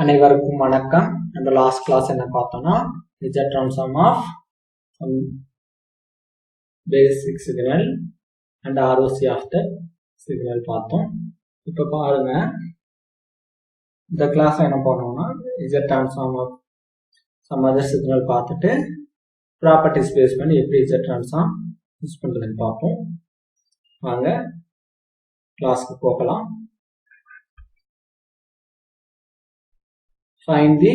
அனைவருக்கும் வணக்கம். நம்ம லாஸ்ட் கிளாஸ் என்ன பார்த்தோம்னா z transform of some basic signal and ROC of the signal பார்த்தோம். இப்போ பாருங்க, இந்த கிளாஸ் என்ன பண்ணோம்னா z transform of some other signal பார்த்துட்டு ப்ராப்பர்ட்டிஸ் பேஸ் பண்ணி எப்படி z transform யூஸ் பண்றதுன்னு பார்ப்போம். வாங்க கிளாஸ்க்கு போகலாம். Find the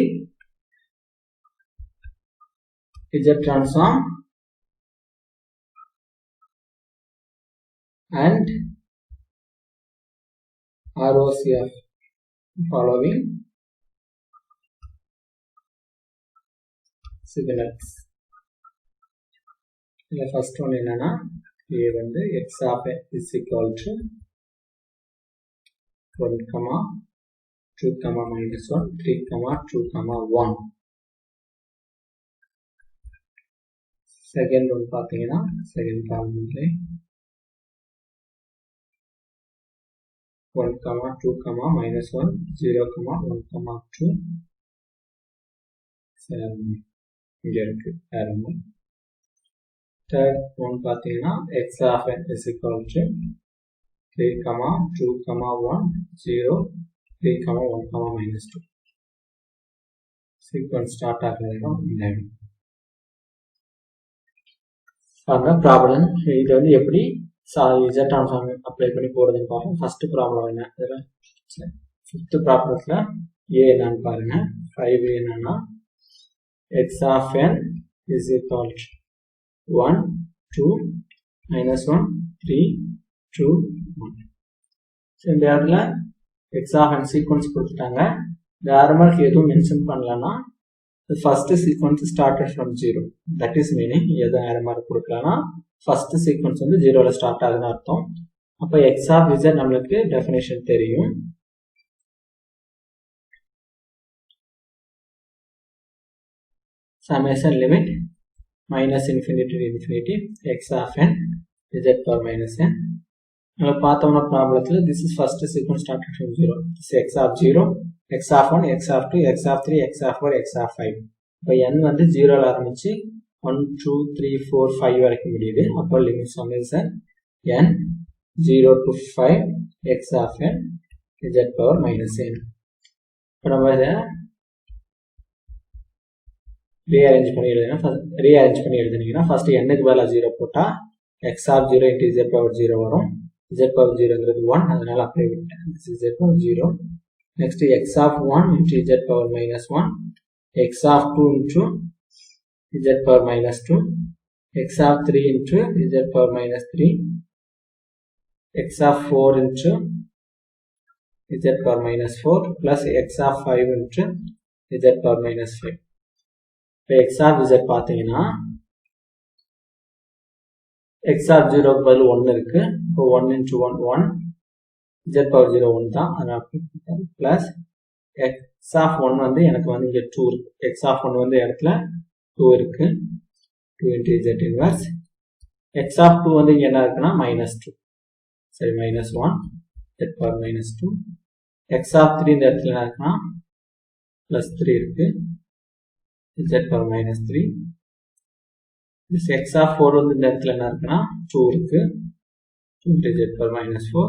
z transform and ROC of following signals. The first one என்னன்னா a வந்து x of n is equal to 1, 2, minus 1, 3, 2, 1. Second one பார்த்தீங்கன்னா second problem 1, 2, minus 1, 0, 1, 2. இங்க இருக்கு பாருங்க. Third one பார்த்தீங்கன்னா x of n is equal to 3, 2, 1, 0, 3, 1, minus 2. Sequence start ஆகுறதும் இந்த பாருங்க. Problem இது வந்து எப்படி z transform அப்ளை பண்ணி போறதுன்னு பாருங்க. ஃபர்ஸ்ட் ப்ராப்ளம் என்ன, இதுல ஃபிஃப்த் ப்ராப்ளத்துல a என்னன்னு பாருங்க. 5 என்னன்னா x of n is equal to 1, 2, minus 1, 3, 2, 1. So இந்த இடத்துல x of n சீக்வன்ஸ் கொடுத்துட்டாங்க. இந்த ஆரம்பருக்கு எதுவும் மென்ஷன் பண்ணலன்னா first sequence started from 0. That is meaning எதுவும் ஆரம்பருக்கு கொடுக்கலன்னா ஃபர்ஸ்ட் சீக்வன்ஸ் வந்து 0ல ஸ்டார்ட் ஆகுதுன்னு அர்த்தம். அப்போ x of z நம்மளுக்கு டெஃபினேஷன் தெரியும். Summation limit minus infinity to infinity x of n z power minus n. நம்ம பார்த்தோம்னா ப்ராப்ளத்தில் this is first sequence started from 0. This is x of 0, x of 1, x of 2, x of 3, x of 4, x of 5. இப்போ n வந்து 0ல ஆரம்பிச்சு 1, 2, 3, 4, 5 வரைக்கும் முடியுது. அப்போ limit summation n 0 to 5 x of n z power minus n. இப்போ நம்ம இதை rearrange பண்ணி எழுதுனீங்கன்னா ஃபர்ஸ்ட் n-க்கு பதிலாக 0 போட்டால் x of 0 into z power 0 வரும். z power 0ங்கிறது 1, அதனால அப்ளை பண்ணிட்டேன். this is z power 0. next x of 1 into z power minus 1, x of 2 into z power minus 2, x of 3 into z power minus 3, x of 4 into z power minus 4 plus x of 5 into z power minus 5. இப்போ x of z பார்த்தீங்கன்னா x of 0க்கு பதில் 1 இருக்கு. இப்போ 1 into 1 1, z power 0 1 தான், அதனால plus x of 1 வந்து எனக்கு வந்து இங்க 2 இருக்கு. x of 1 வந்து இடத்துல 2 இருக்கு. 2 into z inverse. x of 2 வந்து இங்க என்ன இருக்குன்னா minus 2, சரி minus 1, z power minus 2. x of 3 இந்த இடத்துல என்ன இருக்குன்னா plus 3 இருக்கு, z power minus 3. this x of 4 வந்து இந்த இடத்துல என்ன இருக்குன்னா 2 இருக்கு, 2 into z power minus 4.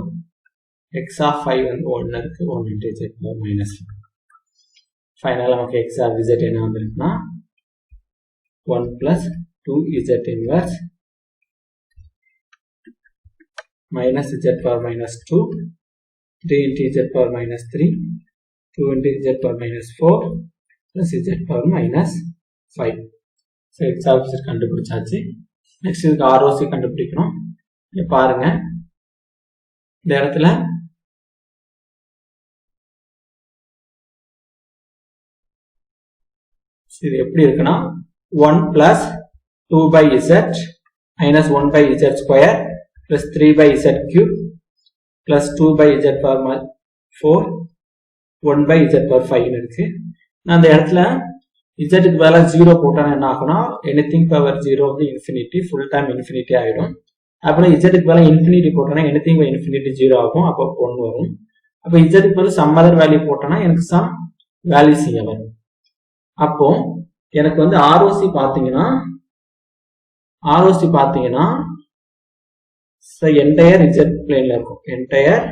x of 5 வந்து 1 இருக்கு, 1 into z power minus 4. ஃபைனலாக நமக்கு x of z என்ன வந்திருக்குன்னா 1 plus 2z inverse minus z power minus 2, 3 into z power minus 3, 2 into z power minus 4 plus z power minus 5. So x of z கண்டுபிடிச்சாச்சு. Next இதுக்கு ROC கண்டுபிடிக்கணும். பாருங்க, இந்த இடத்துல இது எப்படி இருக்குன்னா 1 plus 2 by z minus 1 by z square plus 3 by z cube plus 2 by z power 4 1 by z power 5 இருக்கு. நான் அந்த இடத்துல z க்கு பதிலா 0 போட்டானா என்ன ஆகும்னா anything power 0 வந்து infinity, full time infinity ஆயிடும். அப்புறம் z க்கு பதிலா infinity போட்டானா anything by infinity 0 ஆகும். அப்போ 1 வரும். அப்போ z க்கு பதிலா some other value போட்டானா எனக்கு some வேல்யூஸ் இங்க வரும். அப்போ எனக்கு வந்து ROC பாத்தீங்கன்னா என்டையர் Z பிளேன்ல இருக்கும், என்டையர்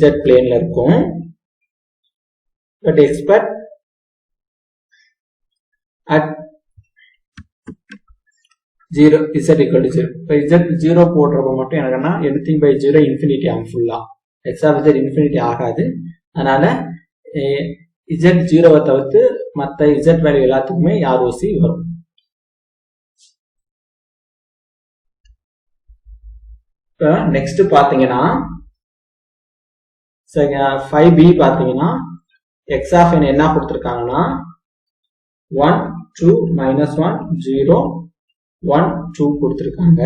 Z பிளேன்ல இருக்கும். But expect at 0 z equal to 0. இப்போ z 0 போடுறப்ப மட்டும் எனக்குன்னா anything by 0 infinity ஆகும் ஃபுல்லா. x of z infinity ஆகாது. அதனால z 0 தவிர்த்து மற்ற z வேல்யூ எல்லாத்துக்குமே ROC வரும். இப்போ நெக்ஸ்ட் பாத்தீங்கன்னா 5b பாத்தீங்கன்னா x of n என்ன கொடுத்திருக்காங்கன்னா 1 2 -1 0 1 2 கொடுத்திருக்காங்க,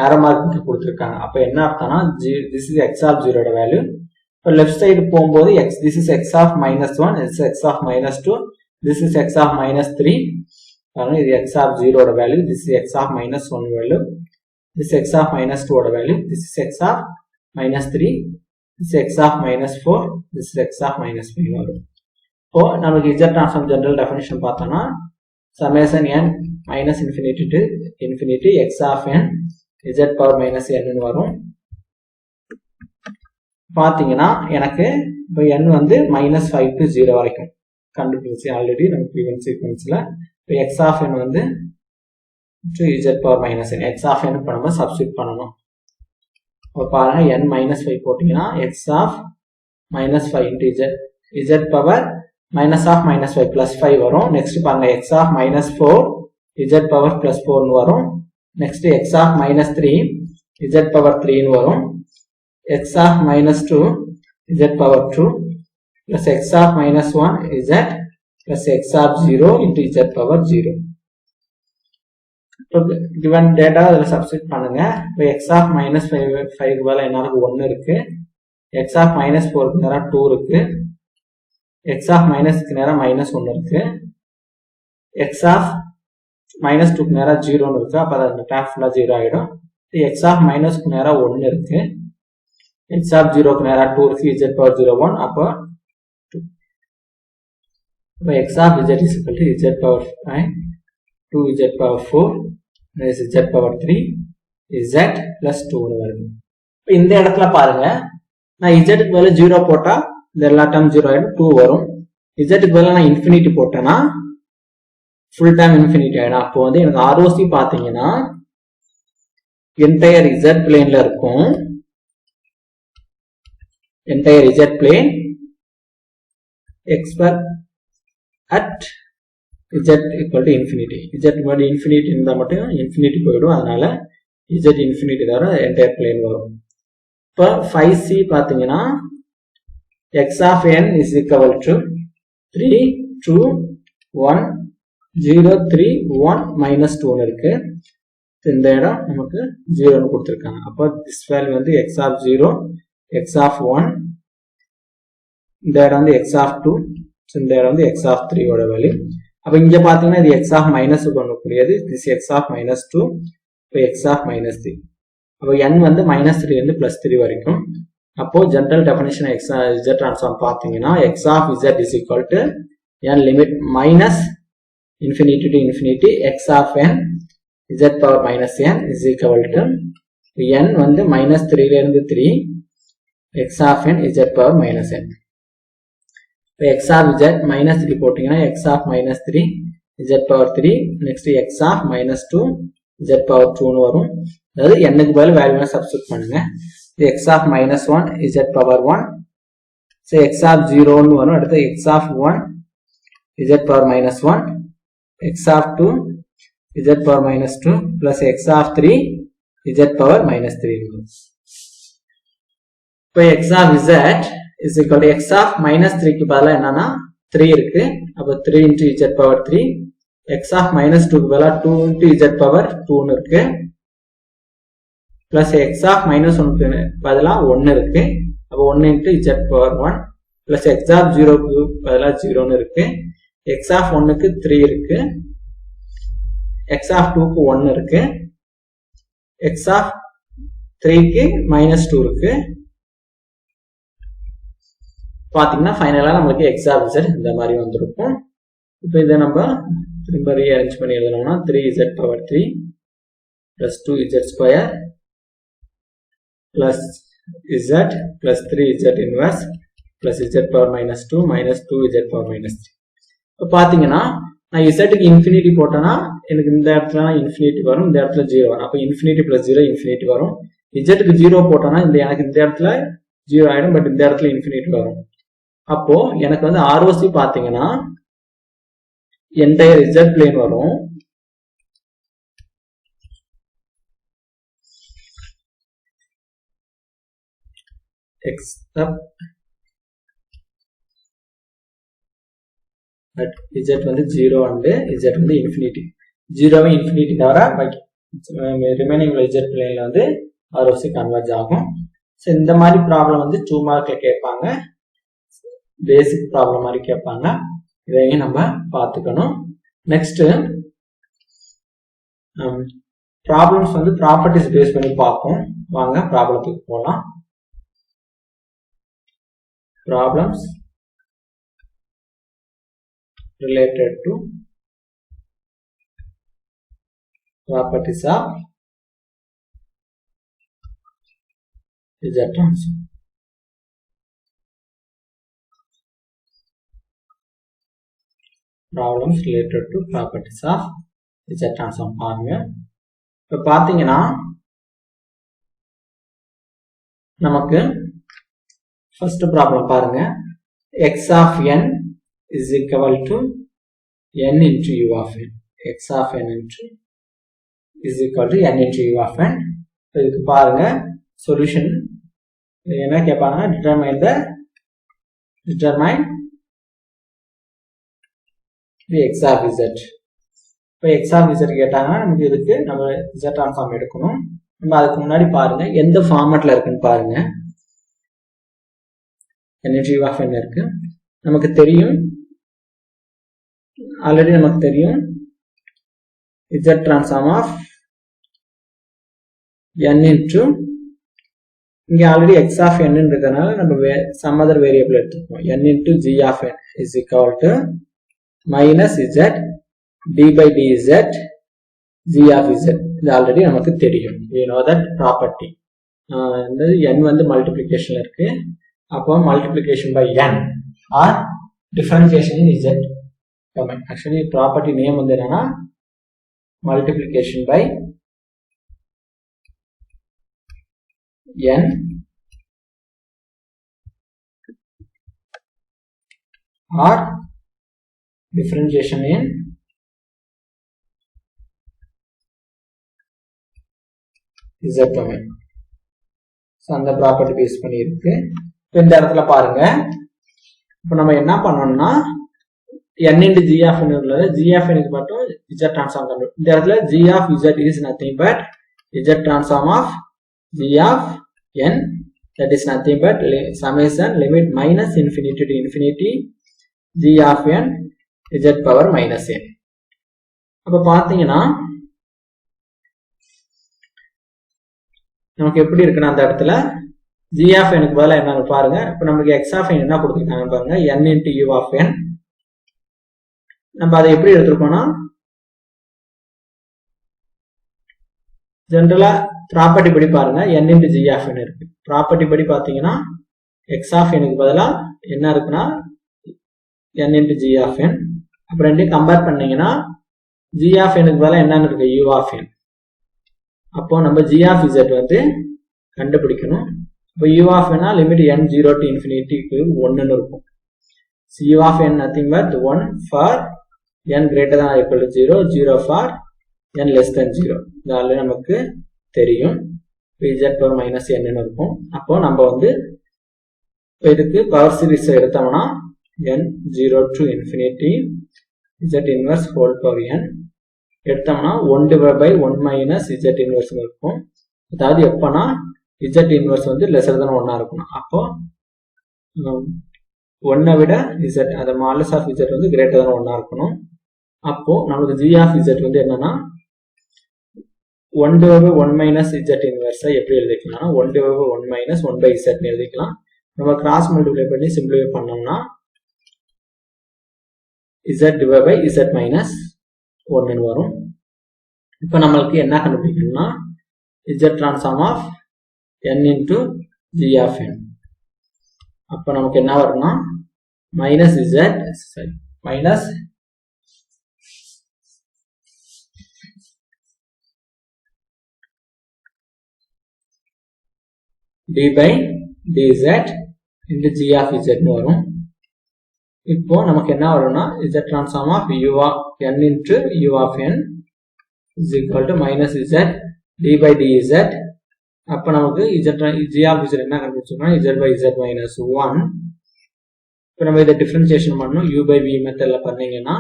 arrow mark கொடுத்திருக்காங்க. அப்ப என்ன அர்த்தம்னா this is x of 0 ஓட வேல்யூ. இப்போ லெஃப்ட் சைடு போகும்போது this is x of -1, this is x of -2, this is x of -3. பாருங்க இது x of 0 ஓட value, this is x of -1 value, this is x of -2 ஓட value, this is x of -3, this is x of -4, this is x of -5 வரும். இப்போ நமக்கு z transform general definition பார்த்தோம்னா summation n minus infinity to infinity x of n z power minus n வரும். பாத்தீங்கன்னா எனக்கு இப்போ n வந்து -5 to 0 வரைக்கும் கண்டுபிடிச்சு ஆல்ரெடி நம்ம ப்ரீவியஸ் சீக்வென்ஸ்ல. இப்போ x of n வந்து to z power minus n, x of n நம்ம சப்ஸ்டிட்யூட் பண்ணணும். இப்போ பாருங்க n -5 போட்டீங்கன்னா x of -5 into z power minus of -5 plus 5 வரும். நெக்ஸ்ட் பாருங்க x of -4 z power plus 4 னு வரும். Next x of -3 z power 3 னு வரும். x of -2 z power 2 plus x of -1 z plus x of 0 into z power 0. இப்போ given data அதில் substitute பண்ணுங்க. இப்போ x of -5 வேலை என்ன இருக்கு, 1 இருக்கு. x of -4 க்கு நேரா 2 இருக்கு. x of க்கு நேரா -1 இருக்கு. x of -2 க்கு நேரா 0 இருக்கு. அப்ப அந்த டேப் ஃபுல்லா 0 ஆயிடும். x of க்கு நேரா 1 இருக்கு. x of 0 க்கு நேரா 2 இருக்கு. z power 0 1. அப்ப x of z is equal to z power 5 2 z power 4 minus z power 3 z plus 2 னு வருது. இப்போ இந்த இடத்துல பாருங்க நான் z க்கு பதிலா 0 போட்டா இந்த எல்லா டேர்ம் 0 ஆயிடும், 2 வரும். z க்கு பதிலா நான் இன்ஃபினிட்டி போட்டேன்னா ஃபுல் டைம் இன்ஃபினிட்டி ஆயிடும். அப்போ வந்து எனக்கு ROC பாத்தீங்கன்னா என்டையர் z பிளேன்ல இருக்கும். Entire z plane expect at z equal to infinity. z மாதிரி இன்ஃபினிட்டி இருந்தா மட்டும் இன்ஃபினிட்டி போயிடும். அதனால z இன்ஃபினிட்டி தவிர என்டையர் பிளேன் வரும். இப்போ 5c பாத்தீங்கன்னா x of n is equal to 3 2 1 0 3 1 minus 2 இருக்கு. இந்த இடம் நமக்கு 0 னு கொடுத்திருக்காங்க. அப்போ this value வந்து x of 0 x of 1, இந்த இடம் வந்து x of 2, இந்த இடம் வந்து x of 3 ஓட வேல்யூ. அப்ப இங்க பாத்தீங்கன்னா இது x of minus பண்ணக்கூடியது, this x of -2, இப்போ x of -3. அப்போ n வந்து -3 இருந்து +3 வரைக்கும். அப்போ ஜெனரல் டெஃபினிஷன் z ட்ரான்ஸ்ஃபார்ம் பாத்தீங்கன்னா x of z is equal to n limit minus infinity to infinity x of n z power minus n is equal to n வந்து -3 ல இருந்து 3 x of n z power minus n. இப்போ x of z -3 போட்டீங்கன்னா x of -3 z power 3, next x of -2 z power 2 னு வரும். அதாவது n க்கு பதிலா வேல்யூவை சப்ஸ்டிட்யூட் பண்ணுங்க. x of -1 z power 1, so x of 0 னு வரும். அடுத்து x of 1 z power -1, x of 2 z power -2 plus x of 3 z power -3 வரும். இப்போ x of z is equal to x of -3 க்கு பதிலா என்னன்னா 3 இருக்கு. அப்ப 3 into z power 3, x of -2 க்கு பதிலா 2 into z power 2 னு இருக்கு. plus x of -1 க்கு பதிலா 1 இருக்கு. அப்ப 1 into z power 1 plus x of 0 க்கு பதிலா 0 னு இருக்கு. x of 1 க்கு 3 இருக்கு. x of 2 க்கு 1 இருக்கு. x of 3 க்கு -2 இருக்கு. பார்த்தீங்கன்னா ஃபைனலாக நம்மளுக்கு எக்ஸ் ஆஃப் இசட் இந்த மாதிரி வந்திருக்கும். இப்போ இதை நம்ம திரும்ப ரீஅரேஞ்ச் பண்ணி எழுதணும்னா 3z power 3 plus 2z square plus z plus 3z inverse plus z power minus 2 minus 2z power minus 3. இப்போ பார்த்தீங்கன்னா நான் இசட்டுக்கு இன்ஃபினிட்டி போட்டேன்னா எனக்கு இந்த இடத்துல இன்ஃபினிட்டி வரும், இந்த இடத்துல 0 வரும். அப்போ இன்ஃபினிட்டி ப்ளஸ் 0 இன்ஃபினிட்டி வரும். இசட்டுக்கு 0 போட்டோன்னா எனக்கு இந்த இடத்துல 0 ஆகிடும், பட் இந்த இடத்துல இன்ஃபினிட்டி வரும். அப்போ எனக்கு வந்து ஆர்ஓசி பார்த்தீங்கன்னா என்டையர் இசட் பிளேன் வரும். எக்ஸப்ட் பட் z வந்து 0 அண்ட் z வந்து இன்ஃபினிட்டி. 0வே இன்ஃபினிட்டி தவிர ரிமைனிங் z பிளேன்ல வந்து ஆர்ஓசி கன்வர்ஜ் ஆகும். ஸோ இந்த மாதிரி ப்ராப்ளம் வந்து 2 மார்க்ல கேட்பாங்க, பேசிக் ப்ராப்ளம் மாதிரி கேட்பாங்க. இதையும் நம்ம பார்த்துக்கணும். நெக்ஸ்ட் ப்ராப்ளம்ஸ் வந்து ப்ராப்பர்ட்டிஸ் பேஸ் பண்ணி பார்ப்போம். வாங்க ப்ராப்ளத்துக்கு போகலாம். Problems related to properties of Z transform. Problems related to properties of Z transform பாருங்க. இப்போ பார்த்தீங்கன்னா நமக்கு ஃபர்ஸ்ட் ப்ராப்ளம் பாருங்க. x of n is equal to n into u of n. X of n into is equal to n into u of n. இதுக்கு பாருங்க solution என்ன கேட்பாங்க, determine the x of z. இப்போ x of z கேட்டாங்கன்னா நமக்கு இதுக்கு நம்ம z transform எடுக்கணும். நம்ம அதுக்கு முன்னாடி பாருங்க எந்த ஃபார்மேட்ல இருக்குன்னு பாருங்க. n into u of n இருக்கு. நமக்கு தெரியும், ஆல்ரெடி நமக்கு தெரியும் z transform of n into இங்க ஆல்ரெடி x of n இருக்கிறதுனால நம்ம some other variable எடுத்துப்போம். n into g of n is equal to minus z d by dz g of z. இது ஆல்ரெடி நமக்கு தெரியும். we know that property. n வந்து மல்டிப்ளிகேஷன்ல இருக்கு. அப்போ multiplication by n or differentiation in z. Actually property name வந்து என்னன்னா multiplication by n or differentiation in z domain. So அந்த ப்ராப்பர்ட்டி பேஸ் பண்ணி இருக்கு. இப்போ இந்த இடத்துல பாருங்க, இப்போ நம்ம என்ன பண்ணணும்னா n into g of n உள்ளது g of n க்கு மட்டும் z ட்ரான்ஸ்ஃபார்ம் பண்ணணும். இந்த இடத்துல g of z is nothing but z transform of g of n, that is nothing but summation limit minus infinity to infinity g of n z power minus n. அப்ப பாத்தீங்கன்னா நமக்கு எப்படி இருக்குன்னா அந்த இடத்துல g of n க்கு பதிலா என்னன்னு பாருங்க. இப்போ நமக்கு x of n என்ன கொடுத்திருக்காங்க பாருங்க, n into u of n. நம்ம அதை எப்படி எடுத்துருக்கோம்னா ஜெனரலா ப்ராப்பர்ட்டி படி பாருங்க n into g of n இருக்கு. ப்ராப்பர்ட்டி படி பாத்தீங்கன்னா x of n க்கு பதிலா என்ன இருக்குன்னா n into g of n. அப்புறம் ரெண்டையும் கம்பேர் பண்ணீங்கன்னா g of n க்கு பதிலா என்னன்னு இருக்கு, u of n. அப்போ நம்ம g of z வந்து கண்டுபிடிக்கணும். இப்போ u of n limit n 0 to infinity க்கு 1 இருக்கும். So u of n nothing but 1 for n greater than or equal to 0, 0 for n less than 0. இது ஆல்ரெடி நமக்கு தெரியும். z power minus n இருக்கும். அப்போ நம்ம வந்து இதுக்கு பவர் சீரிஸ் எடுத்தோம்னா n 0 to infinity z inverse whole power n எடுத்தோம்னா 1 divided by 1 minus z inverse இருக்கும். அதாவது எப்பனா z inverse வந்து lesser than 1 இருக்கணும். அப்போ 1 விட z அந்த மாடுலஸ் ஆஃப் z வந்து greater than 1 இருக்கணும். அப்போ நமக்கு g of z வந்து என்னன்னா 1 divided by 1 minus z inverse எப்படி எழுதிக்கலாம்னா 1 divided by 1 minus 1 by z எழுதிக்கலாம். நம்ம கிராஸ் மல்டிப்ளை பண்ணி சிம்பிளிஃபை பண்ணோம்னா z divide by z minus 1 வரும். இப்போ நம்மளுக்கு என்ன கண்டுபிடிக்கணும்னா z transform of n into g of n. அப்போ நமக்கு என்ன வரும்னா minus z minus d by dz into g of z வரும். இப்போ நமக்கு என்ன வரும்னா z transform of u of n into u of n is equal to minus z d by dz. அப்போ நமக்கு g of z என்ன கண்டுபிடிச்சோம்னா z by z minus 1. இப்போ நம்ம இதை டிஃபரன்சியேஷன் பண்ணணும் u by v மெத்தட்ல பண்ணீங்கன்னா,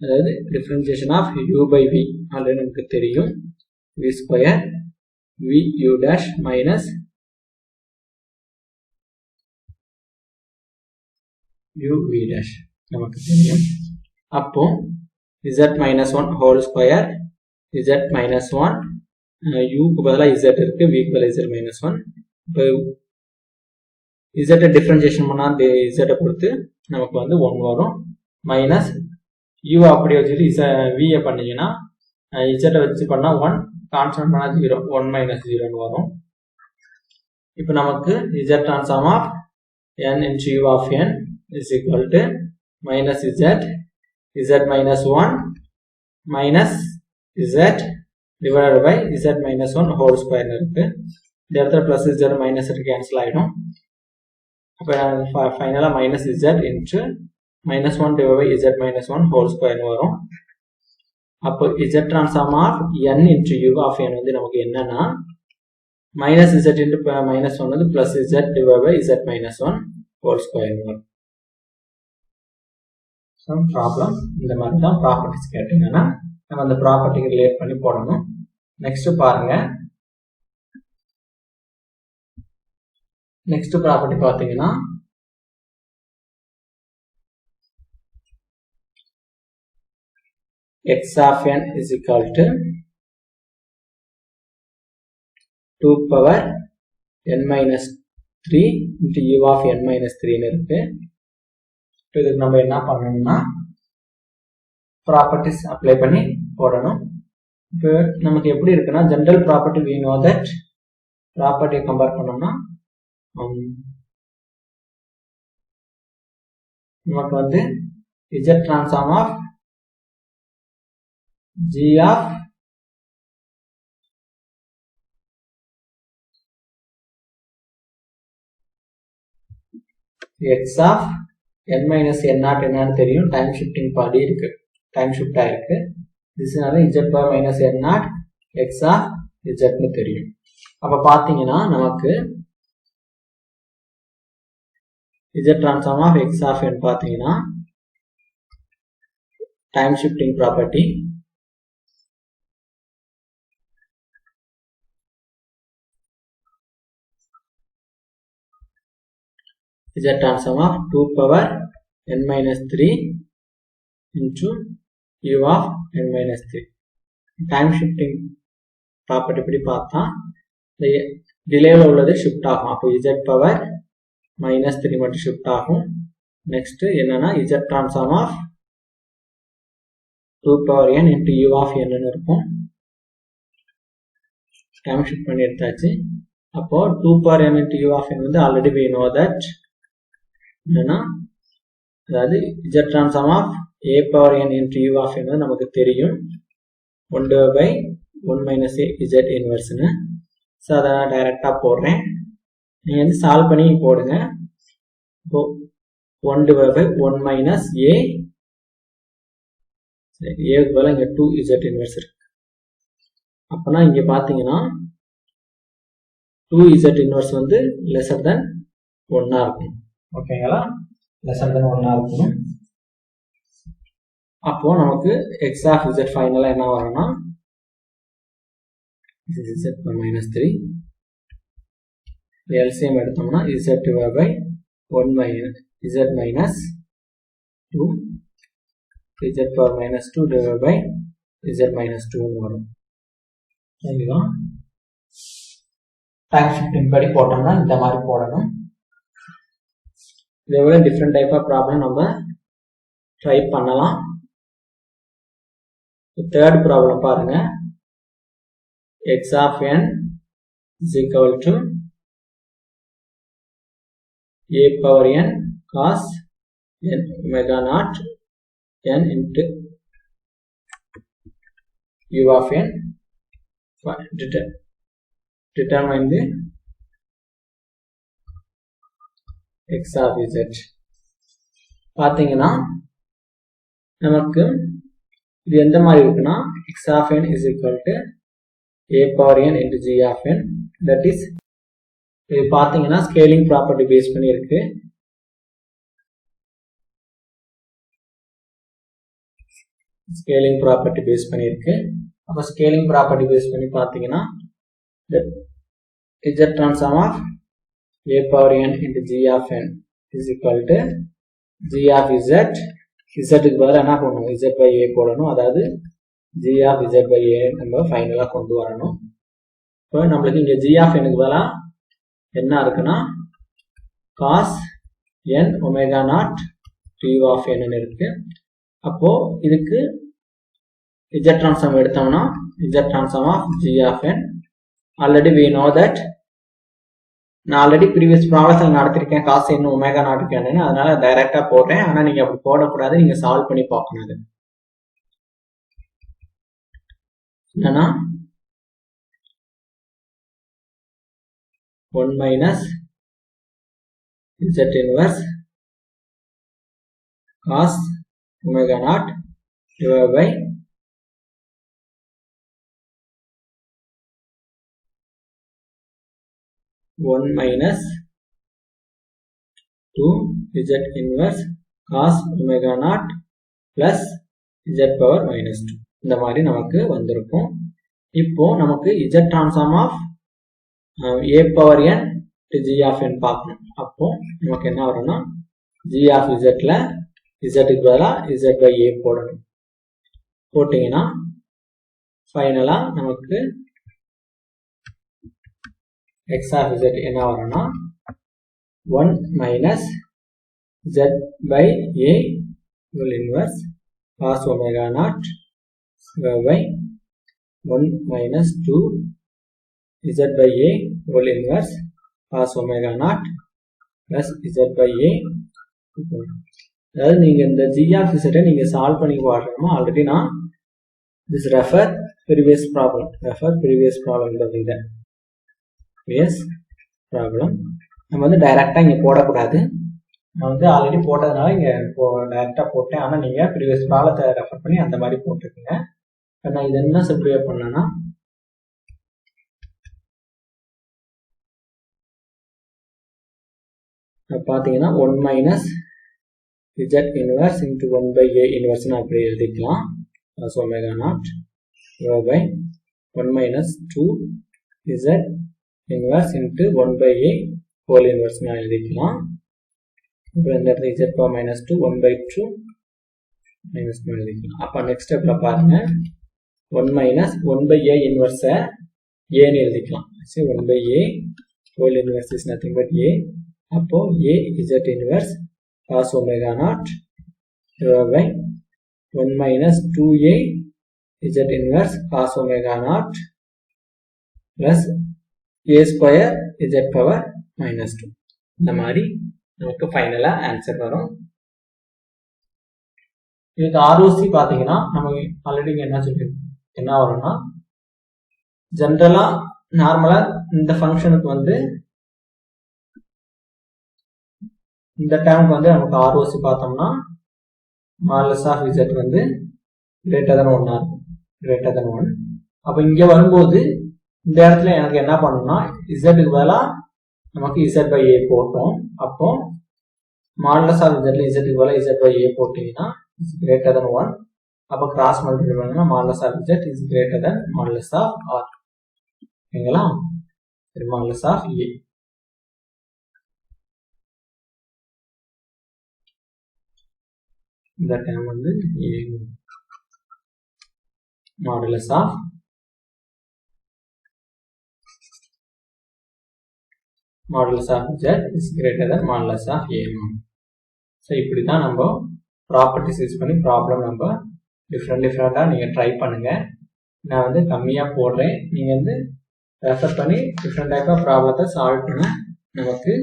அதாவது differentiation of u by v already நமக்கு தெரியும், v square v u dash minus u v dash நமக்கு தெரியும். அப்போ z minus 1 whole square z minus 1 u க்கு பதிலா z இருக்கு, v க்கு பதிலா z minus 1. இப்போ z டிஃபரன்சியேஷன் பண்ணா z பொறுத்து நமக்கு வந்து 1 வரும். மைனஸ் u அப்படியே வச்சுட்டு v பண்ணீங்கன்னா z வச்சு பண்ணா 1, கான்ஸ்டன்ட் பண்ணா 0, 1 மைனஸ் 0 வரும். இப்போ நமக்கு z transform of n into u of n is equal to minus z minus 1 minus z divided by z minus 1 whole square இருக்கு. இந்த இடத்துல plus z minus கேன்சல் ஆயிடும். அப்போ ஃபைனலா minus z into minus 1 divided by z minus 1 whole square வரும். அப்போ z transform of n into u of n வந்து நமக்கு என்னன்னா minus z into minus 1 வந்து plus z divided by z minus 1 whole square வரும். சம் ப்ராப்ளம் இந்த மாதிரி தான் ப்ராப்பர்ட்டிஸ் கேட்டீங்கன்னா நம்ம அந்த ப்ராப்பர்ட்டிக்கு ரிலேட் பண்ணி போடணும். நெக்ஸ்ட் பாருங்க, நெக்ஸ்ட் ப்ராப்பர்ட்டி பார்த்தீங்கன்னா x of n is equal to 2 power n minus 3 into u of n minus 3 இருக்கு. இதுக்கு நம்ம என்ன பண்ணணும்னா ப்ராப்பர்ட்டிஸ் அப்ளை பண்ணி போடணும். இப்போ நமக்கு எப்படி இருக்குன்னா general property we know that ப்ராப்பர்ட்டியை கம்பேர் பண்ணோம்னா நமக்கு வந்து z transform of g of x of n minus n naught என்னன்னு தெரியும், டைம் ஷிஃப்டிங் பாடி இருக்கு, டைம் ஷிஃப்ட் ஆயிருக்கு. இதுனால z power minus n naught x of z னு தெரியும். அப்ப பாத்தீங்கன்னா நமக்கு z transform of x of n பாத்தீங்கன்னா time shifting property z transform of 2 power n minus 3 into u of n minus 3. Time shifting property இப்படி பார்த்தா இந்த டிலேல உள்ளது ஷிஃப்ட் ஆகும். அப்போ z பவர் மைனஸ் 3 மட்டும் ஷிஃப்ட் ஆகும். நெக்ஸ்ட் என்னன்னா z transform of 2 power n into u of n ன்னு இருக்கும். டைம் ஷிஃப்ட் பண்ணி எடுத்தாச்சு. அப்போ 2 power n into u of n வந்து ஆல்ரெடி we know that என்னன்னா அதாவது z transform of a power n into u of n நமக்கு தெரியும், 1 divided by 1 minus a z inverse ன்னு. ஸோ அதை நான் டைரக்டா போடுறேன், நீங்க வந்து சால்வ் பண்ணி போடுங்க. இப்போ 1 divided by 1 minus a, a க்கு பதிலா இங்க 2 z inverse இருக்கு. அப்பனா இங்க பாத்தீங்கன்னா 2 z inverse வந்து lesser than 1 இருக்கும். ஓகேங்களா, lesser than 1 இருக்கணும். அப்போ நமக்கு x of z ஃபைனலா என்ன வரும்னா z minus 3 LCM எடுத்தோம்னா z divided by 1 minus z minus 2 z power minus 2 divided by z minus 2 வரும். சரிங்களா, டைம் ஷிஃப்டிங் படி போட்டோம்னா இந்த மாதிரி போடணும். இதே போல டிஃப்ரெண்ட் டைப் ஆஃப் ப்ராப்ளம் நம்ம ட்ரை பண்ணலாம். தேர்ட் ப்ராப்ளம் பாருங்க. x of n is equal to a power n cos n omega naught n into u of n. Determine the x of z. பாத்தீங்கன்னா நமக்கு இது எந்த மாதிரி இருக்குன்னா x of n is equal to a power n into g of n. That is இது பாத்தீங்கன்னா scaling property base பண்ணி இருக்கு. ஸ்கேலிங் ப்ராப்பர்ட்டி பேஸ் பண்ணி இருக்கு. அப்ப ஸ்கேலிங் ப்ராப்பர்ட்டி பேஸ் பண்ணி பாத்தீங்கன்னா z transform of a power n into g of n is equal to g of z. z க்கு பதிலா என்ன பண்ணணும், z by a போடணும். அதாவது g of z by a நம்ம ஃபைனலா கொண்டு வரணும். இப்போ நம்மளுக்கு இங்க g of n க்கு பதிலா என்ன இருக்குன்னா cos n omega naught t of n ன்னு இருக்கு. அப்போ இதுக்கு z transform எடுத்தோம்னா z transform of g of n. Already we know that நான் ஆல்ரெடி ப்ரீவியஸ் ப்ராப்ளம்ஸ்ல நடத்திருக்கேன் cos n omega naught க்கு என்னன்னு, அதனால டைரக்டா போடுறேன். ஆனா நீங்க அப்படி போடக்கூடாது, நீங்க சால்வ் பண்ணி பார்க்கணும். அது என்னன்னா 1 minus z inverse cos omega naught divided by 1 minus 2 z inverse cos omega naught plus z power minus 2. இந்த மாதிரி நமக்கு வந்திருக்கும். இப்போ நமக்கு z transform of a power n to g of n பார்க்கணும். அப்போ நமக்கு என்ன வரும்னா g of z ல z க்கு பதிலா z by a போடணும். போட்டீங்கன்னா ஃபைனலா நமக்கு x of z என்ன வரும்னா 1 minus z by a whole inverse cos omega naught by 1 minus 2 z by a whole inverse cos omega naught plus z by a. அதாவது நீங்க இந்த g of z நீங்க சால்வ் பண்ணி பாருங்க. ஆல்ரெடி நான் this refer previous problem இந்த இத previous problem நம்ம வந்து டைரக்டா இங்க போடக்கூடாது. நான் வந்து ஆல்ரெடி போட்டதுனால இங்க டைரக்டா போட்டேன். ஆனா நீங்க ப்ரீவியஸ் ப்ராப்ளத்தை ரெஃபர் பண்ணி அந்த மாதிரி போட்டுக்கங்க. நான் இது என்ன சிம்பிளிஃபை பண்ணேன்னா பாத்தீங்கன்னா 1 minus z inverse into 1 by a inverse ன்னு அப்படி எழுதிக்கலாம். cos omega naught by 1 minus 2 z inverse into 1 by a whole inverse ன்னு எழுதிக்கலாம். அப்புறம் இந்த இடத்துல z power minus 2 1 by 2 minus 2 எழுதிக்கலாம். அப்ப நெக்ஸ்ட் ஸ்டெப்ல பாருங்க 1 minus 1 by a inverse a ன்னு எழுதிக்கலாம். so 1 by a whole inverse is nothing but a. அப்போ a z inverse cos omega naught by 1 minus 2a z inverse cos omega naught plus a square z power minus 2. இந்த மாதிரி நமக்கு ஃபைனலா answer வரும். இதுக்கு ROC பாத்தீங்கன்னா நம்ம already என்ன சொல்லிருக்கோம், என்ன வரும்னா ஜெனரலா நார்மலா இந்த ஃபங்க்ஷனுக்கு வந்து இந்த டேர்முக்கு வந்து நமக்கு ROC பார்த்தோம்னா மாடுலஸ் ஆஃப் z வந்து greater than 1 இருக்கும். greater than 1. அப்ப இங்க வரும்போது இந்த இடத்துல எனக்கு என்ன பண்ணணும்னா z க்கு பதிலா நமக்கு z by a போட்டோம். அப்போ மாடுலஸ் ஆஃப் z ல z க்கு பதிலா z by a போட்டீங்கன்னா is greater than 1. அப்ப கிராஸ் மல்டிப்ளை பண்ணா modulus of z is greater than modulus of r. சரிங்களா? Modulus of a. இந்த டேர்ம் வந்து a modulus of z is greater than modulus of a. So இப்படி தான் நம்ம properties use பண்ணி problem நம்ம டிஃப்ரெண்ட்டாக நீங்கள் ட்ரை பண்ணுங்கள். நான் வந்து கம்மியாக போடுறேன், நீங்கள் வந்து ரெஃபர் பண்ணி டிஃப்ரெண்ட் டைப் ஆஃப் ப்ராப்ளத்தை சால்வ் பண்ண நமக்கு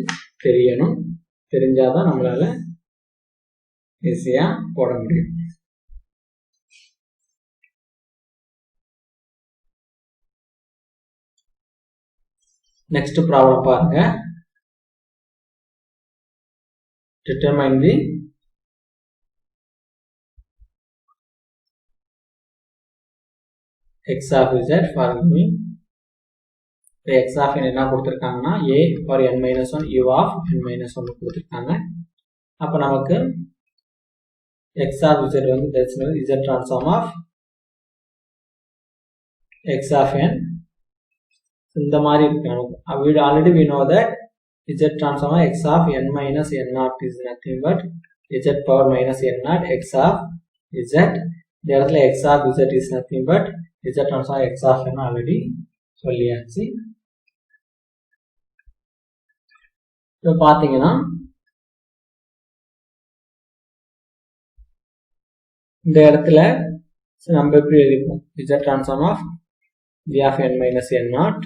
தெரியணும். தெரிஞ்சால் தான் நம்மளால் ஈஸியாக போட முடியும். நெக்ஸ்ட் ப்ராப்ளம் பாருங்க. Determine the x of z for me. x of n என்ன கொடுத்திருக்காங்கன்னா a for n minus 1 u of n minus 1 கொடுத்திருக்காங்க. அப்ப நமக்கு x of z வந்து z transform of x of n இந்த மாதிரி இருக்கு. நமக்கு already we know that z transform of x of n minus n naught is nothing but z power minus n naught x of z. இந்த இடத்துல x of z is nothing but z transform of x of n already சொல்லியாச்சு. இப்போ பாத்தீங்கன்னா இந்த இடத்துல நம்ம எப்படி எழுதிப்போம், z transform of v of n minus n naught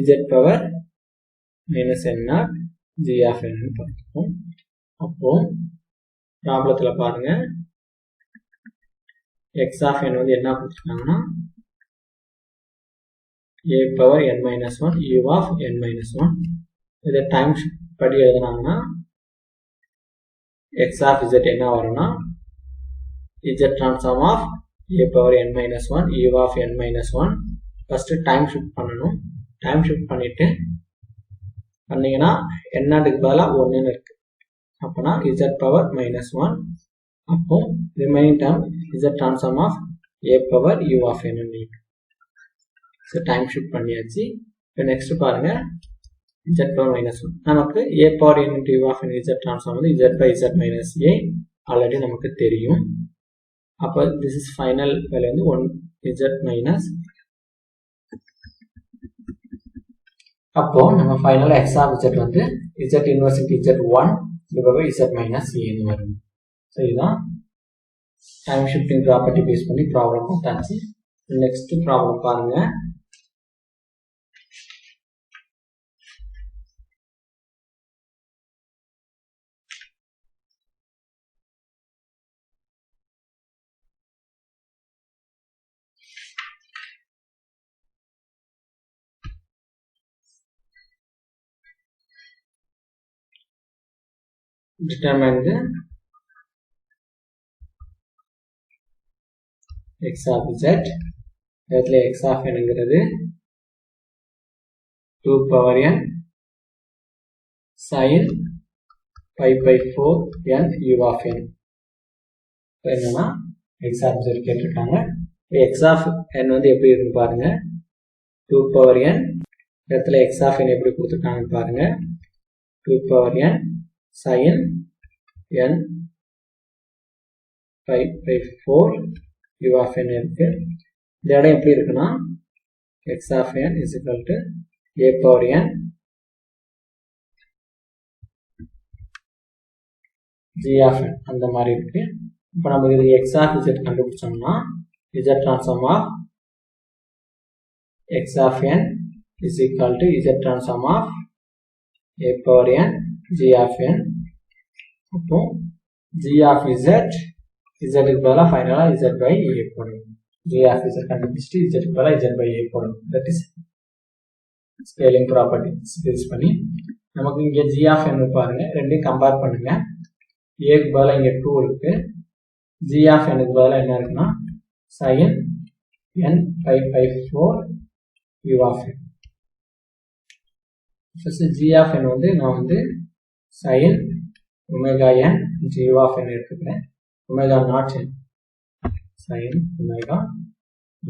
z power minus n naught g of n பார்த்துப்போம். அப்போ ப்ராப்ளத்துல பாருங்க, x of n வந்து என்ன கொடுத்துருக்காங்கன்னா a power n minus 1 u of n minus 1. இதை டைம்ஸ் படி எழுதுனாங்கன்னா x of z என்ன வரும்னா z transform of a power n minus 1 u of n minus 1. First time shift பண்ணணும். டைம் ஷிஃப்ட் பண்ணிட்டு பண்ணீங்கன்னா என்னதுக்கு பதிலாக 1 இருக்கு. அப்போனா z பவர் மைனஸ் 1. அப்போ remaining term z transform of a power u of n. So time shift பண்ணியாச்சு. இப்போ நெக்ஸ்ட் பாருங்க, z பவர் மைனஸ் 1 நமக்கு a power n into u of n z transform வந்து z by z minus a already நமக்கு தெரியும். அப்போ this is final value வந்து 1 z minus. அப்போ நம்ம ஃபைனலாக x of z வந்து z inverse into z1 by z minus a வரும். ஸோ இதுதான் டைம் ஷிஃப்டிங் ப்ராப்பர்ட்டி பேஸ் பண்ணி ப்ராப்ளம் பார்த்தாச்சு. நெக்ஸ்ட் ப்ராப்ளம் பாருங்க. Determine the x of z. இடத்துல x of n ங்கிறது 2 power n sin pi by 4 n u of n. என்னன்னா x of z கேட்டிருக்காங்க. x of n வந்து எப்படி இருக்கு பாருங்க, 2 power n. இடத்துல x of n எப்படி கொடுத்துருக்காங்கன்னு பாருங்க, 2 power n sin n pi by 4 u of n இருக்கு. இந்த இடம் எப்படி இருக்குன்னா x of n is equal to a power n g of n அந்த மாதிரி இருக்கு. இப்போ நம்ம இது x of z கண்டுபிடிச்சோம்னா z transform of x of n is equal to z transform of a power n g of n. அப்போ g of z z க்கு பதிலா ஃபைனலா z by a போடணும். g of z கண்டுபிடிச்சிட்டு z க்கு பதிலா z by a போடணும். That is scaling properties base பண்ணி நமக்கு இங்க g of n பாருங்க, ரெண்டையும் கம்பேர் பண்ணுங்க. a க்கு பதிலா இங்க 2 இருக்கு, g of n க்கு பதிலா என்ன இருக்குன்னா sin n pi by 4 u of n. First g of n வந்து நான் வந்து sin omega n g of n எடுத்துக்கிறேன். omega naught n sin omega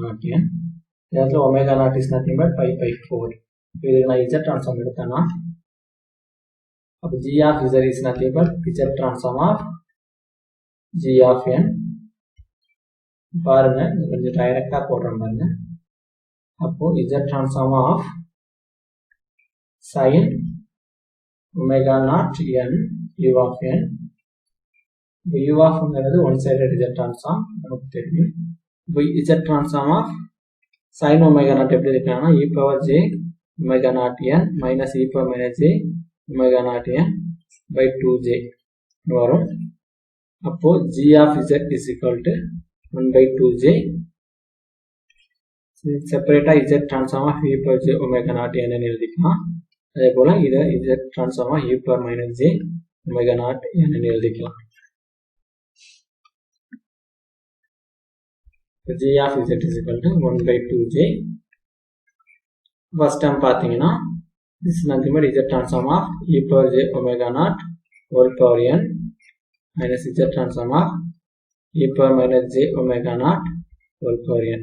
naught n. இடத்துல omega naught is nothing but pi by 4. இது நான் z transform எடுத்தேன்னா அப்போ g of z is nothing but z transform of g of n. பாருங்க கொஞ்சம் டைரக்டா போடுறேன் பாருங்க. அப்போ z transform of sin omega naught n u of n. u of n one sided z transform நமக்கு தெரியும். z transform of sin omega naught எப்படி இருக்கானா e power j omega naught n minus e power minus j omega naught n by 2j வரும். அப்போ g of z is equal to 1 by 2j. செப்பரேட்டா z transform of e power j omega naught n ன்னு எழுதிக்கலாம். அதே போல இத z transform of e power minus j omega naught n ன்னு எழுதிக்கலாம். g of z is equal to 1 by 2j. first term பாத்தீங்கன்னா this is nothing but z transform of e power j omega naught whole power n minus z transform of e power minus j omega naught whole power n.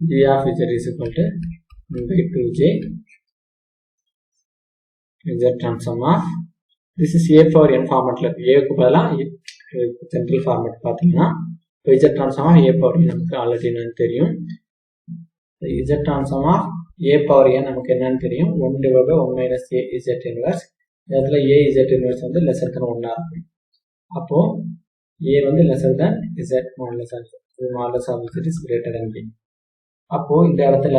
g of z is equal to 1 by 2j z transform of this is a power n format ல a க்கு பதிலா general format பாத்தீங்கன்னா z transform of a power n நமக்கு already என்னன்னு தெரியும். z transform of a power n நமக்கு என்னன்னு தெரியும் 1 divided by 1 minus a z inverse. இதுல a z inverse வந்து lesser than 1 ஆ இருக்கும். அப்போ a வந்து lesser than z modulus of z is greater than b. அப்போ இந்த இடத்துல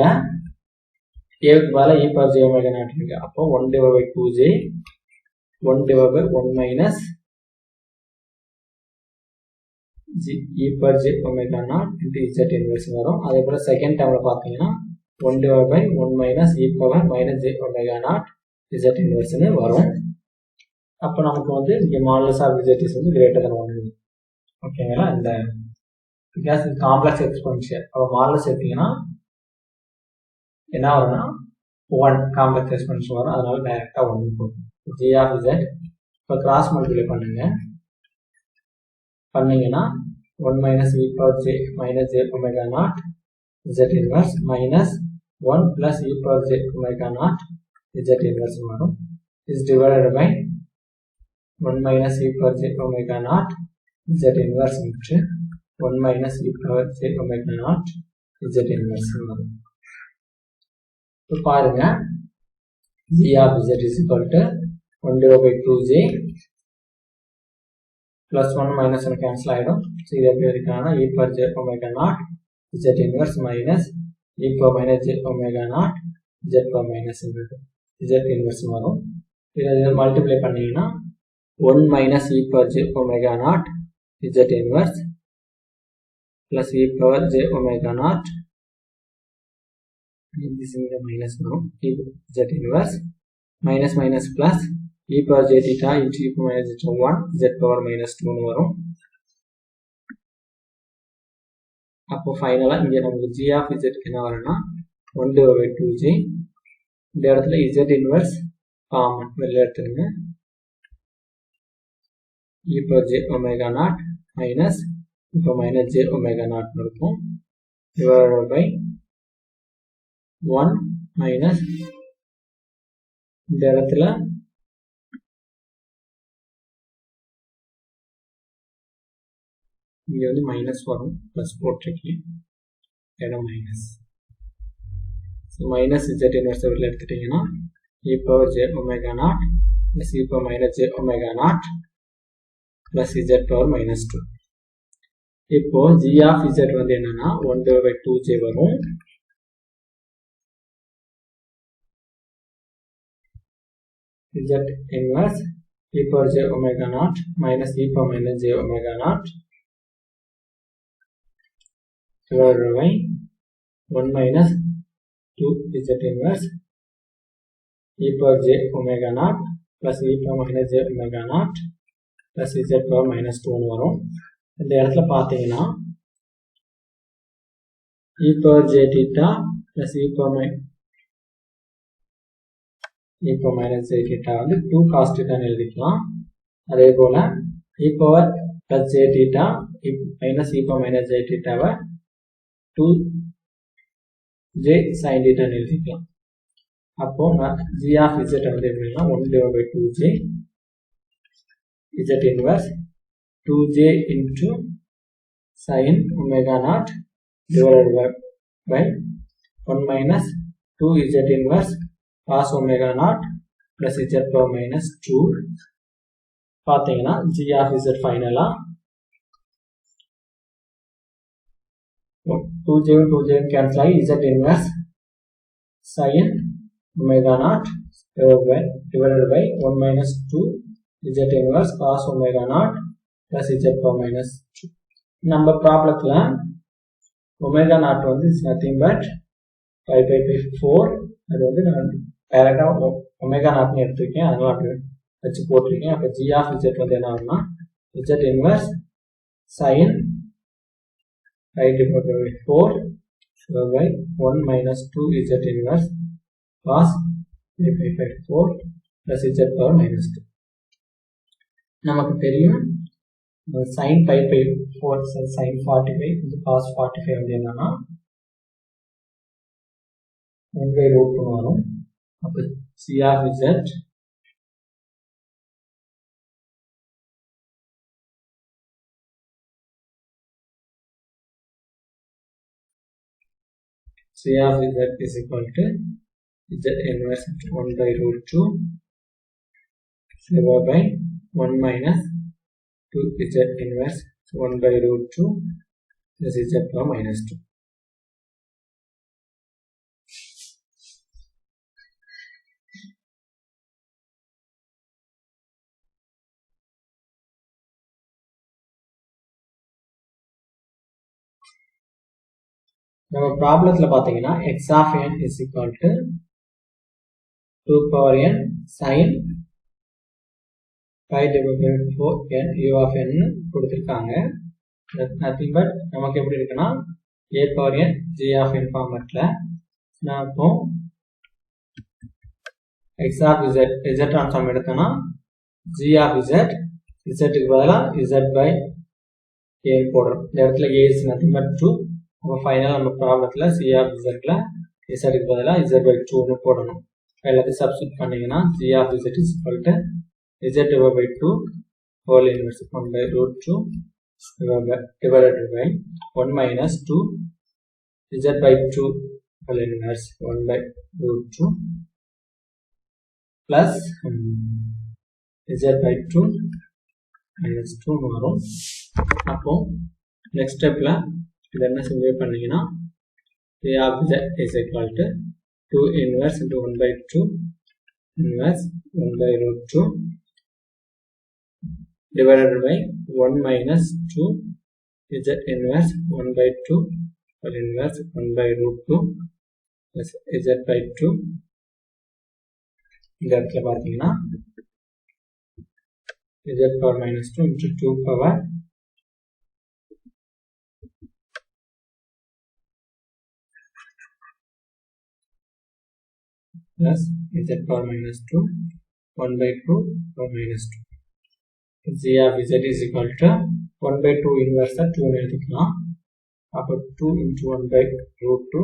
a க்கு பதிலா e power j omega naught இருக்கு. அப்போ 1 divided by 2j 1 divided by 1 minus e power j omega naught into z inverse வரும். அதே போல செகண்ட் டேர்ம்ல பாத்தீங்கன்னா 1 divided by 1 minus e power minus j omega naught z inverse ன்னு வரும். அப்ப நமக்கு வந்து இங்க modulus of z is வந்து greater than 1. ஓகேங்களா? இந்த because இது காம்ப்ளெக்ஸ் எக்ஸ்போனன்ஷியல். அப்ப modulus எடுத்தீங்கன்னா என்ன வரும்னா 1 காம்ப்ளெக்ஸ் எக்ஸ்போனன்ஷியல் வரும். அதனால டைரக்டா 1 போகும். g of z இப்ப கிராஸ் மல்டிப்ளை பண்ணீங்கன்னா 1 minus e power j minus j omega naught z inverse minus 1 plus e power j omega naught z inverse வரும். is divided by 1 minus e power j omega naught z inverse into 1 minus e power j omega naught z inverse வரும். இப்போ பாருங்க g of z is equal to 1 divided by 2j plus 1 minus 1 cancel ஆயிடும். so இது எப்படி இருக்கானா e power j omega naught z inverse minus e power minus j omega naught z power minus z inverse வரும். இதை multiply பண்ணீங்கன்னா 1 minus e power j omega naught z inverse plus e power j omega naught this is the minus வரும் z inverse minus minus plus e power j theta into e power minus 1 z power minus 2 ன்னு வரும். அப்போ ஃபைனலா இங்க நமக்கு g of z என்ன வரும்னா 1 divided by 2j. இந்த இடத்துல z inverse காமன் வெளிய எடுத்துருங்க. e power j omega naught minus e power minus j omega naught இருக்கும். divided by 1 minus இந்த இடத்துல இங்க வந்து மைனஸ் வரும் பிளஸ் போட்டிருக்கேன் இடம் minus. So minus z inverse வெளில எடுத்துட்டீங்கன்னா e power j omega naught plus e power minus j omega naught plus z power minus 2. இப்போ g of z வந்து என்னன்னா 1 divided by 2j வரும். z inverse e power j omega naught minus e power minus j omega naught divided by 1 minus 2 z inverse e power j omega naught plus e power minus j omega naught plus z power minus 2 வரும். இந்த இடத்துல பாத்தீங்கன்னா e power j theta plus e power minus j theta வந்து 2 cos theta ன்னு எழுதிக்கலாம். அதே போல e power plus j theta minus e power minus j theta வை 2j sin theta ன்னு எழுதிக்கலாம். அப்போ g of z வந்து எப்படின்னா 1 divided by 2j z inverse 2j into sin omega naught divided by 1 minus 2 z inverse cos omega naught plus z power minus 2 பார்த்தீங்கன்னா g of z ஃபைனலா 2j cancel ஆகி z inverse sin omega naught divided by 1 minus 2 z inverse cos omega naught plus z power minus 2. நம்ம ப்ராப்ளத்துல omega naught வந்து is nothing but pi by 4. அது வந்து நான் டைரக்டா omega naught னு எடுத்துக்கேன், அதனால அப்படி வச்சு போட்டிருக்கேன். அப்ப g of z வந்து என்ன ஆகும்னா z inverse sin pi divided by 4 by 1 minus 2 z inverse cos pi by 4 plus z power minus 2. நமக்கு தெரியும் sin pi by 4 sin 45 into cos 45 வந்து என்னன்னா 1 by root 2 வரும். அப்ப c of z is equal to z inverse 1 by root 2 divided by 1 minus 2 z inverse 1 by root 2 plus z power minus 2. நம்ம ப்ராப்ளத்துல பாத்தீங்கன்னா x of n is equal to 2 power n sin pi divided by 4 n u of n கொடுத்திருக்காங்க. nothing but நமக்கு எப்படி இருக்குன்னா a power n g of n ஃபார்மட்ல நான் இப்போ x of z z transform எடுத்தோம்னா g of z z க்கு பதிலா z by a போடுறோம். இந்த இடத்துல a is nothing but 2. அப்ப ஃபைனலா நம்ம ப்ராப்ளத்துல c of z ல z க்கு பதிலா z by 2 னு போடணும். எல்லாத்தையும் சப்ஸ்டிட்யூட் பண்ணீங்கன்னா g of z is equal to z divided by 2 whole inverse 1 by root 2 divided by 1 minus 2 z by 2 whole inverse 1 by root 2 plus z by 2 minus 2 வரும். அப்போ next ஸ்டெப்ல இத என்ன சிம்பிளை பண்ணீங்கன்னா a of z is equal to 2 inverse into 1 by 2 inverse 1 by root 2 divided by 1 minus 2 z inverse 1 by 2 whole inverse 1 by root 2 plus z by 2. இந்த இடத்துல பார்த்தீங்கன்னா z power minus 2 into 2 power plus z power minus 2 1 by 2 power minus 2. g of z is equal to 1 by 2 inverse 2 னு எழுதிக்கலாம். அப்ப 2 into 1 by root 2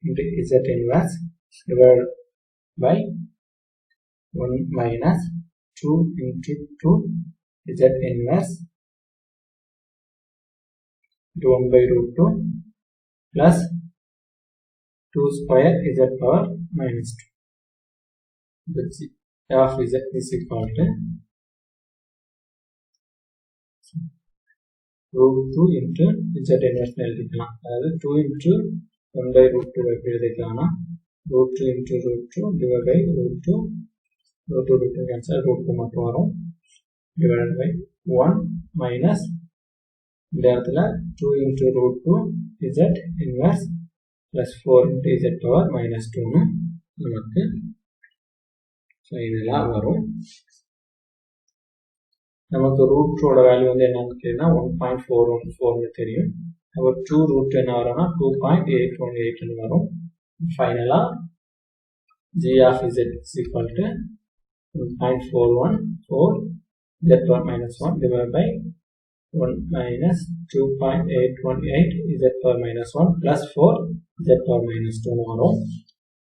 into z inverse divided by 1 minus 2 into 2 z inverse into 1 by root 2 plus 2 square z power minus 2. The g of z is equal to root 2 into z inverse எழுதிக்கலாம். அதாவது 2 into 1 by root 2 எப்படி எழுதிக்கலாம்னா root 2 into root 2 divided by root 2 root 2 root 2 cancel root 2 மட்டும் வரும் divided by 1 minus இந்த இடத்துல 2 into root 2 z inverse plus 4 into z power minus 2 னு நமக்கு ஃபைனலா வரும். நமக்கு ரூட் ஓட வேல்யூ வந்து என்னன்னு தெரியும்னா 1.414 னு தெரியும். அப்ப 2 ரூட் என்ன வரும்னா 2.818 னு வரும். ஃபைனலா g of z is equal to 1.414 z power minus 1 divided by 1 minus 2.818 z power minus 1 plus 4 z power minus 2 னு வரும்.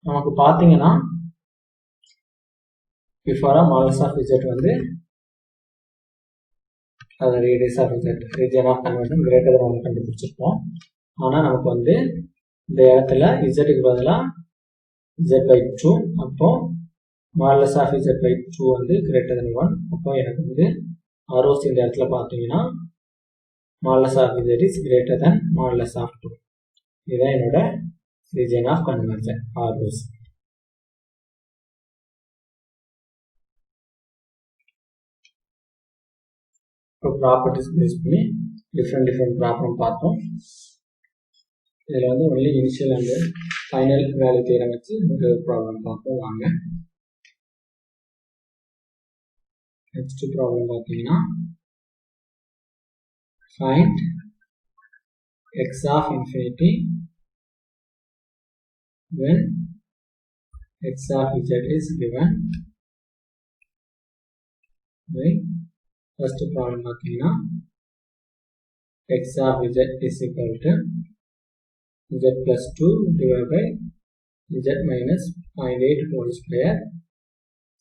நமக்கு பாத்தீங்கன்னா பிஃபோரா மாடல்ஸ் ஆஃப் z வந்து அது radius of z region of conversion greater than 1 கண்டுபிடிச்சிருப்போம். ஆனா நமக்கு வந்து இந்த இடத்துல z க்கு பதிலா z by 2 அப்போ modulus of z by 2 வந்து greater than 1 அப்போ எனக்கு வந்து ROC இந்த இடத்துல பார்த்தீங்கன்னா modulus of z is greater than modulus of 2 இதுதான் என்னோட region of convergence ROC. இப்போ ப்ராப்பர்ட்டிஸ் பேஸ் பண்ணி டிஃப்ரெண்ட் ப்ராப்ளம் பார்த்தோம். இதில் வந்து only initial and final value theorem வச்சு ஒரு ப்ராப்ளம் பார்ப்போம் வாங்க. நெக்ஸ்ட் ப்ராப்ளம் பார்த்தீங்கன்னா find x of infinity when x of z is given by first problem பார்த்தீங்கன்னா x of z is equal to z plus 2 divided by z minus 0.8 whole square.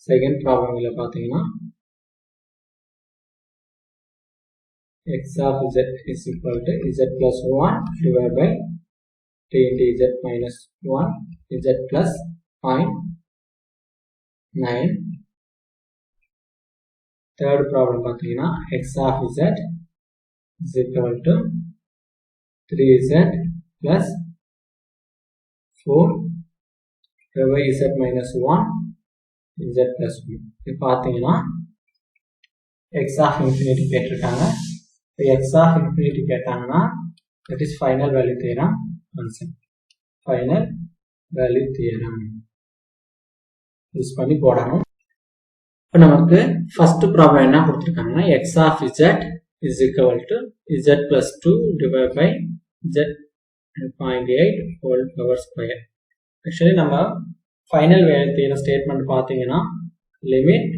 Second problem இல பார்த்தீங்கன்னா x of z is equal to z plus 1 divided by t into z minus 1 z plus 0.9. Third problem பார்த்தீங்கன்னா x of z is equal to 3z plus 4 divided by z minus 1 z plus 1. இது பார்த்தீங்கன்னா x of infinity கேட்டிருக்காங்க. x of infinity கேட்டாங்கன்னா that is final value theorem concept. Final value theorem use பண்ணி போடணும். இப்போ நமக்கு first problem என்ன கொடுத்துருக்காங்கன்னா x of z is equal to z plus 2 divided by z 0.8 whole power square. Actually நம்ம final value theorem statement பார்த்தீங்கன்னா limit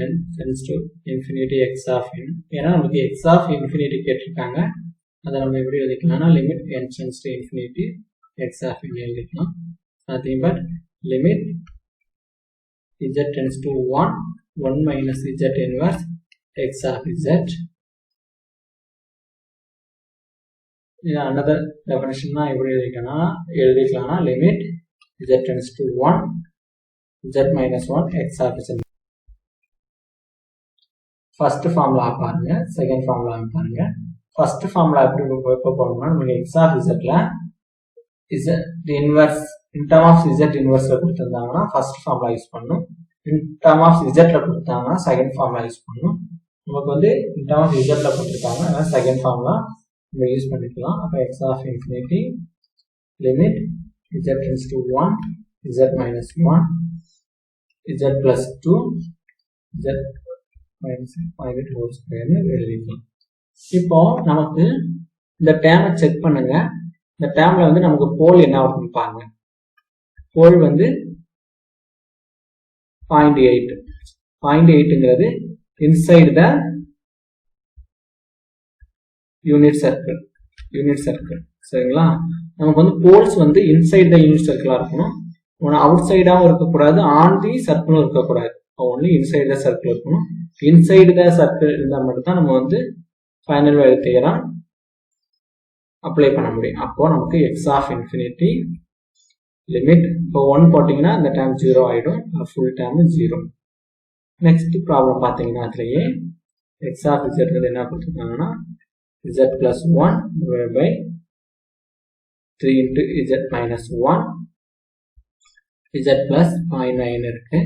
n tends to infinity x of n. ஏன்னா நமக்கு x of infinity கேட்டிருக்காங்க. அதை நம்ம எப்படி எழுதிக்கலாம்னா limit n tends to infinity x of n எழுதிக்கலாம். nothing but limit z tends to 1 minus z inverse x of z. another definition நான் எப்படி எழுதிக்கலாம்னா limit z tends to 1 z minus 1 x of z. First formula பாருங்க, second formula பாருங்க. First formula எப்படி எப்போ போடணும்னா நமக்கு x of zல z inverse in term of z இன்வர்ஸ்ல கொடுத்திருந்தாங்கன்னா ஃபர்ஸ்ட் ஃபார்முலா யூஸ் பண்ணணும். in term of zல கொடுத்தாங்கன்னா செகண்ட் ஃபார்முலா யூஸ் பண்ணணும். நமக்கு வந்து in term of zல கொடுத்திருக்காங்க, அதனால செகண்ட் ஃபார்முலா நம்ம யூஸ் பண்ணிக்கலாம். அப்ப x of infinity limit z tends to 1 z minus 1 z plus 2 z minus 0.8 whole square எழுதிக்கலாம். இப்போ நமக்கு இந்த டேர்மை செக் பண்ணுங்க. இந்த டேர்ம்ல வந்து நமக்கு போல் என்ன இருக்குன்னு பாருங்க. போல் வந்து 0.8. 0.8ங்கிறது இன்சைடு த யூனிட் சர்க்கிள். சரிங்களா? நமக்கு வந்து போல்ஸ் வந்து இன்சைடு த யூனிட் சர்க்கிளா இருக்கணும். அவுட் சைடாவும் இருக்கக்கூடாது, ஆன் தி சர்க்கிளும் இருக்கக்கூடாது. ஒன்லி இன்சைடு த சர்க்கிள் இருக்கணும். இன்சைடு த சர்க்கிள் இருந்தால் மட்டும் தான் நம்ம வந்து ஃபைனல் வேல்யூ தியரம் அப்ளை பண்ண முடியும். அப்போ நமக்கு x of infinity லிமிட் இப்போ 1 போட்டிங்கன்னா இந்த டேர்ம் 0 ஆகிடும், ஃபுல் டேர்ம் 0. நெக்ஸ்ட் ப்ராப்ளம் பார்த்தீங்கன்னா அதுலேயே x of z என்ன கொடுத்துருக்காங்கன்னா z plus 1 divided by 3 into z minus 1 z plus 0.9 இருக்கு.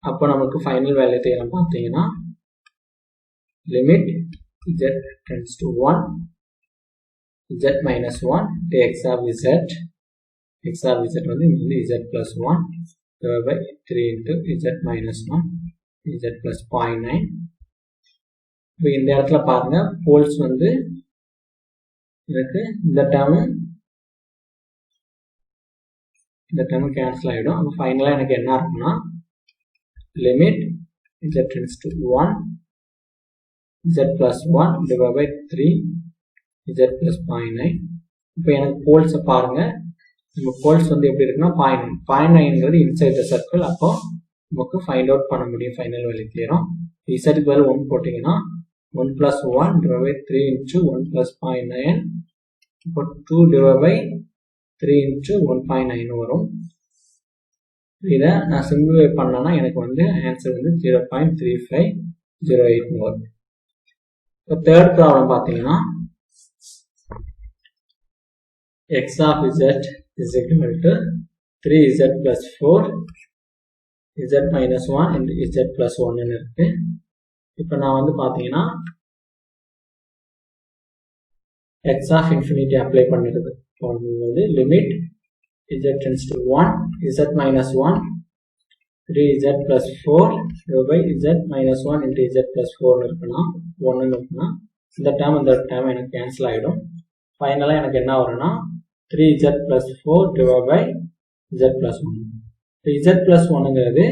அப்போ நமக்கு ஃபைனல் வேல்யூ தியரம் பார்த்தீங்கன்னா limit z tends to 1 z minus 1 to x of z வந்து இங்கே z plus 1 divided by 3 into z minus 1 z plus 0.9. இப்போ இந்த இடத்துல பாருங்க போல்ஸ் வந்து எனக்கு இந்த டேர்ம் கேன்சல் ஆகிடும். அப்போ ஃபைனலாக எனக்கு என்ன இருக்குன்னா limit z tends to 1 z plus 1 divided by 3 z plus 0.9. இப்போ எனக்கு போல்ஸை பாருங்க. நம்ம போல்ஸ் வந்து எப்படி இருக்குன்னா 0.9ங்கிறது இன்சைட் த சர்க்கிள். அப்போ நமக்கு ஃபைண்ட் அவுட் பண்ண முடியும் ஃபைனல் வேல்யூ தியரம். இசட்டுக்கு பதில் 1 போட்டிங்கன்னா 1 plus 1 divided by 3 into 1 plus 0.9 இப்போ 2 divided by 3 into 1.9 வரும். இதை நான் சிம்பிளிஃபை பண்ணேன்னா எனக்கு வந்து ஆன்சர் வந்து 0.3508 வரும். இப்போ தேர்ட் ப்ராப்ளம் பார்த்தீங்கன்னா x of z is equal to 3z plus 4 z minus 1 into z plus 1 இருக்கு. இப்போ நான் வந்து பார்த்தீங்கன்னா x of infinity அப்ளை பண்ணிடுது. வந்து limit z tends to 1 z minus 1 3z plus 4 by z minus 1 into z plus 4 இருக்குன்னா 1 இருக்குன்னா இந்த டேர்ம் எனக்கு கேன்சல் ஆகிடும். ஃபைனலாக எனக்கு என்ன வரும்னா 3z plus 4 divided by z plus 1. z plus 1ங்கிறது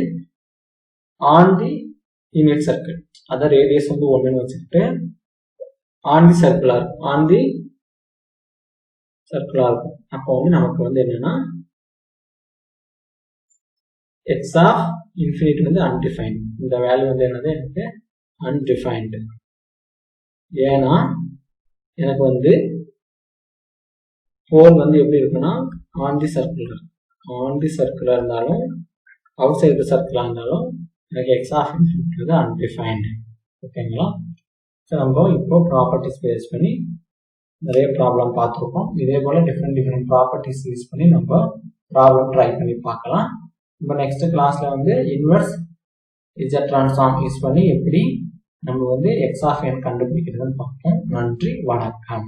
on the unit circle, அதான் ரேடியஸ் வந்து 1ன்னு வச்சுக்கிட்டு on the circular இருக்கும். அப்போ வந்து நமக்கு வந்து என்னன்னா x of infinity வந்து undefined. இந்த வேல்யூ வந்து என்னது எனக்கு undefined. ஏன்னா எனக்கு வந்து போல் வந்து எப்படி இருக்குன்னா ஆன் தி சர்க்குலர் இருந்தாலும் அவுட் சைடு தி சர்க்கிளாக இருந்தாலும் எனக்கு எக்ஸ் ஆஃப் இன்ஃபினிட்டி வந்து அன்டிஃபைன்டு. ஓகேங்களா? ஸோ நம்ம இப்போ ப்ராப்பர்ட்டிஸ் பேஸ் பண்ணி நிறைய ப்ராப்ளம் பார்த்துருக்கோம். இதே போல் டிஃப்ரெண்ட் ப்ராப்பர்ட்டிஸ் யூஸ் பண்ணி நம்ம ப்ராப்ளம் ட்ரை பண்ணி பார்க்கலாம். நம்ம நெக்ஸ்ட் கிளாஸில் வந்து இன்வெர்ஸ் இசட் ட்ரான்ஸ்ஃபார்ம் யூஸ் பண்ணி எப்படி நம்ம வந்து எக்ஸ் ஆஃப் என் கண்டுபிடிக்கிறதுன்னு பார்ப்போம். நன்றி, வணக்கம்.